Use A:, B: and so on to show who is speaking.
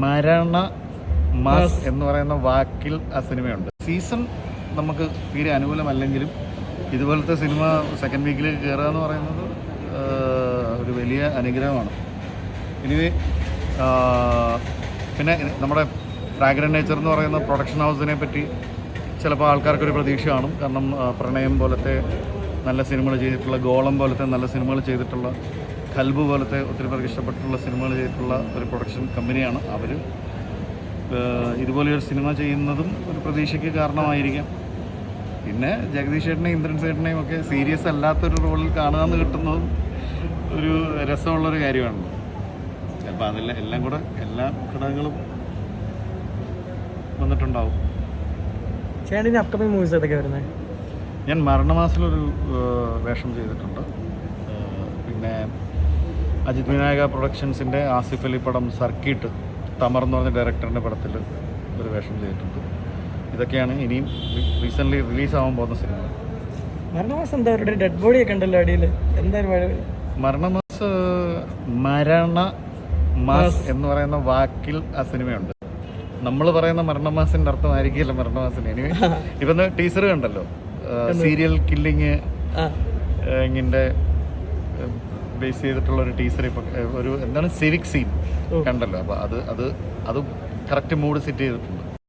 A: മരണ മാസ് എന്ന് പറയുന്ന വാക്കിൽ ആ സിനിമയുണ്ട്. സീസൺ നമുക്ക് തീരെ അനുകൂലമല്ലെങ്കിലും ഇതുപോലത്തെ സിനിമ സെക്കൻഡ് വീക്കിൽ കയറുക എന്ന് പറയുന്നത് ഒരു വലിയ അനുഗ്രഹമാണ്. ഇനി പിന്നെ നമ്മുടെ ഫ്രാഗ്രന്റ് നേച്ചർ എന്ന് പറയുന്ന പ്രൊഡക്ഷൻ ഹൗസിനെ പറ്റി ചിലപ്പോൾ ആൾക്കാർക്കൊരു പ്രതീക്ഷ കാണും. കാരണം പ്രണയം പോലത്തെ നല്ല സിനിമകൾ ചെയ്തിട്ടുള്ള, ഗോളം പോലത്തെ നല്ല സിനിമകൾ ചെയ്തിട്ടുള്ള, ഖൽബ് പോലത്തെ ഒത്തിരി പേർക്ക് ഇഷ്ടപ്പെട്ടുള്ള സിനിമകൾ ചെയ്തിട്ടുള്ള ഒരു പ്രൊഡക്ഷൻ കമ്പനിയാണ് അവർ. ഇതുപോലെയൊരു സിനിമ ചെയ്യുന്നതും ഒരു പ്രതീക്ഷയ്ക്ക് കാരണമായിരിക്കാം. പിന്നെ ജഗദീഷ് ചേട്ടനെയും ഇന്ദ്രൻ ചേട്ടനെയും ഒക്കെ സീരിയസ് അല്ലാത്തൊരു റോളിൽ കാണുകയെന്ന് കിട്ടുന്നതും ഒരു രസമുള്ളൊരു കാര്യമാണ്. അപ്പോൾ അതെല്ലാം എല്ലാം കൂടെ എല്ലാ ഘടകങ്ങളും വന്നിട്ടുണ്ടാവും.
B: ചേട്ടൻ്റെ അപ്കമിങ് മൂവീസ് ഏതൊക്കെ വരുന്നത്?
A: ഞാൻ മരണമാസിലൊരു വേഷം ചെയ്തിട്ടുണ്ട്. പിന്നെ അജിത് വിനായക പ്രൊഡക്ഷൻസിൻ്റെ ആസിഫ് അലി പടം സർക്കിട്ട് തമർ എന്ന് പറഞ്ഞ ഡയറക്ടറിൻ്റെ പടത്തിൽ ഒരു വേഷം ചെയ്തിട്ടുണ്ട്. ഇതൊക്കെയാണ് ഇനിയും റീസെൻ്റ്ലി റിലീസാവാൻ പോകുന്ന സിനിമ.
B: മരണമാസം എന്താ അവരുടെ ഡെഡ് ബോഡിയൊക്കെ ഉണ്ടല്ലോ അടിയിൽ, എന്തായാലും
A: മരണമാസ് എന്ന് പറയുന്ന വാക്കിൽ ആ സിനിമയുണ്ട്. നമ്മൾ പറയുന്ന മരണമാസിൻ്റെ അർത്ഥമായിരിക്കില്ല മരണമാസിന്. ഇനി ഇപ്പം ടീസർ കണ്ടല്ലോ, സീരിയൽ കില്ലിങ് ഇങ്ങനെ ബേസ് ചെയ്തിട്ടുള്ള ഒരു ടീസർ ഇപ്പം ഒരു എന്താണ് സിവിക് സീൻ കണ്ടല്ലോ. അപ്പോൾ അത് കറക്റ്റ് മൂഡ് സെറ്റ് ചെയ്തിട്ടുണ്ട്.